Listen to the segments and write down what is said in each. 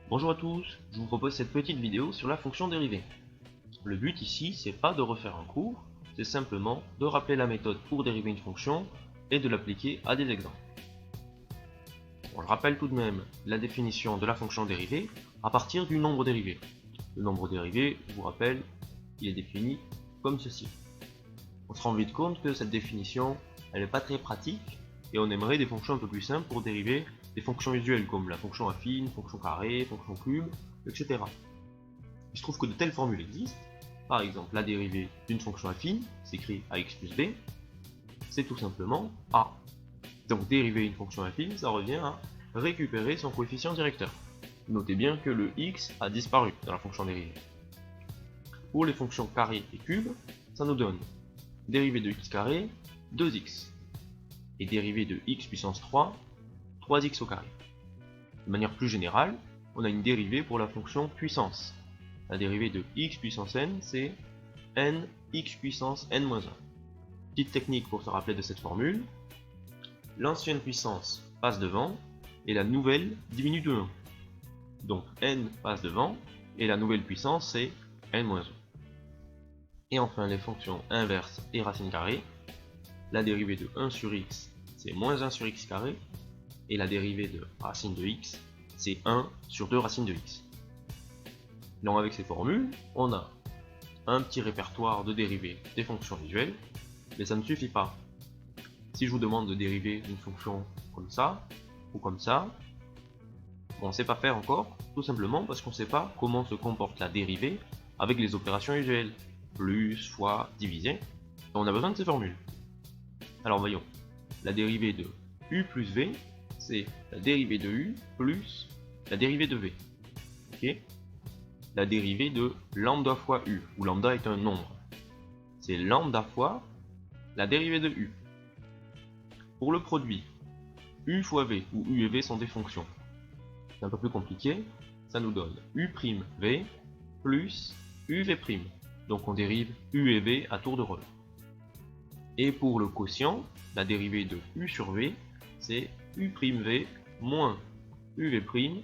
Bonjour à tous, je vous propose cette petite vidéo sur la fonction dérivée. Le but ici, c'est pas de refaire un cours, c'est simplement de rappeler la méthode pour dériver une fonction et de l'appliquer à des exemples. On le rappelle tout de même la définition de la fonction dérivée à partir du nombre dérivé. Le nombre dérivé, je vous rappelle, il est défini comme ceci. On se rend vite compte que cette définition, elle n'est pas très pratique et on aimerait des fonctions un peu plus simples pour dériver des fonctions usuelles comme la fonction affine, fonction carrée, fonction cube, etc. Il se trouve que de telles formules existent. Par exemple, la dérivée d'une fonction affine s'écrit ax plus b, c'est tout simplement a. Donc dériver une fonction affine, ça revient à récupérer son coefficient directeur. Notez bien que le x a disparu dans la fonction dérivée. Pour les fonctions carré et cube, ça nous donne dérivée de x carré, 2x. Et dérivée de x puissance 3, 3x au carré. De manière plus générale, on a une dérivée pour la fonction puissance. La dérivée de x puissance n, c'est n x puissance n-1. Petite technique pour se rappeler de cette formule. L'ancienne puissance passe devant et la nouvelle diminue de 1. Donc n passe devant et la nouvelle puissance c'est n-1. Et enfin les fonctions inverses et racine carrée. La dérivée de 1 sur x c'est moins 1 sur x carré et la dérivée de racine de x c'est 1 sur 2 racine de x. Donc avec ces formules, on a un petit répertoire de dérivées des fonctions visuelles, mais ça ne suffit pas. Si je vous demande de dériver une fonction comme ça, ou comme ça, on ne sait pas faire encore, tout simplement parce qu'on ne sait pas comment se comporte la dérivée avec les opérations usuelles, plus, fois, diviser, on a besoin de ces formules. Alors voyons, la dérivée de u plus v, c'est la dérivée de u plus la dérivée de v. Ok ? La dérivée de lambda fois u, où lambda est un nombre. C'est lambda fois la dérivée de u. Pour le produit, u fois v, où u et v sont des fonctions. C'est un peu plus compliqué, ça nous donne u' v plus uv'. Donc on dérive u et v à tour de rôle. Et pour le quotient, la dérivée de u sur v, c'est u'v moins uv'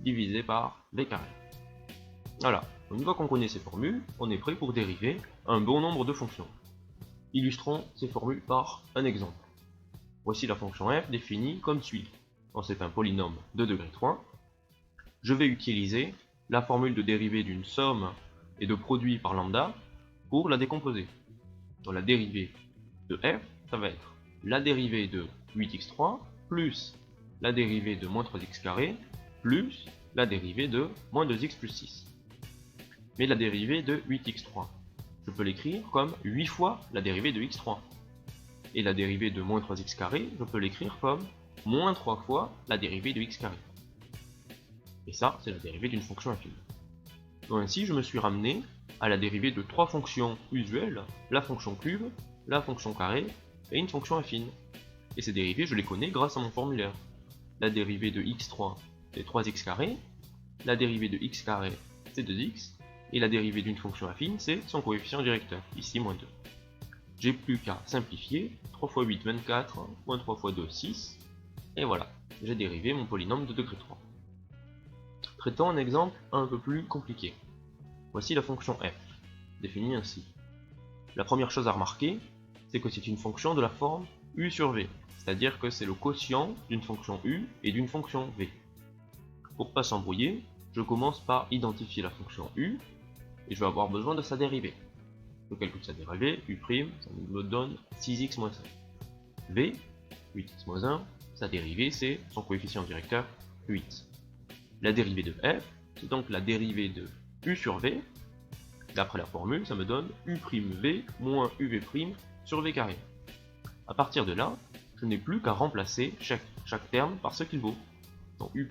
divisé par v carré. Voilà, une fois qu'on connaît ces formules, on est prêt pour dériver un bon nombre de fonctions. Illustrons ces formules par un exemple. Voici la fonction f définie comme suit. Donc c'est un polynôme de degré 3. Je vais utiliser la formule de dérivée d'une somme et de produit par lambda pour la décomposer. Donc la dérivée de f, ça va être la dérivée de 8x3 plus la dérivée de moins 3x carré plus la dérivée de moins 2x plus 6. Mais la dérivée de 8x3, je peux l'écrire comme 8 fois la dérivée de x3. Et la dérivée de moins 3x carré, je peux l'écrire comme moins 3 fois la dérivée de x carré. Et ça, c'est la dérivée d'une fonction affine. Donc ainsi, je me suis ramené à la dérivée de 3 fonctions usuelles, la fonction cube, la fonction carré et une fonction affine. Et ces dérivées, je les connais grâce à mon formulaire. La dérivée de x3, c'est 3x carré, la dérivée de x carré, c'est 2x, et la dérivée d'une fonction affine, c'est son coefficient directeur, ici moins 2. J'ai plus qu'à simplifier, 3 x 8, 24, moins 3 x 2, 6, et voilà, j'ai dérivé mon polynôme de degré 3. Traitons un exemple un peu plus compliqué. Voici la fonction f, définie ainsi. La première chose à remarquer, c'est que c'est une fonction de la forme u sur v, c'est-à-dire que c'est le quotient d'une fonction u et d'une fonction v. Pour pas s'embrouiller, je commence par identifier la fonction u, et je vais avoir besoin de sa dérivée. Je calcule sa dérivée, u', ça me donne 6x moins 5. v, 8x moins 1, sa dérivée c'est son coefficient directeur, 8. La dérivée de f, c'est donc la dérivée de u sur v. D'après la formule, ça me donne u'v moins uv' sur v carré. A partir de là, je n'ai plus qu'à remplacer chaque terme par ce qu'il vaut. Donc u'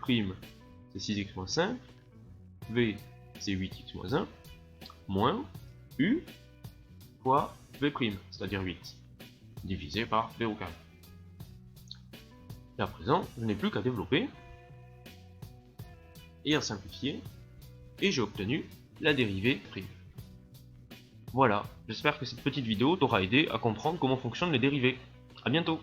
c'est 6x moins 5, v c'est 8x moins 1, moins u fois v', c'est-à-dire 8, divisé par v au carré. Et à présent, je n'ai plus qu'à développer et à simplifier, et j'ai obtenu la dérivée prime. Voilà, j'espère que cette petite vidéo t'aura aidé à comprendre comment fonctionnent les dérivées. A bientôt!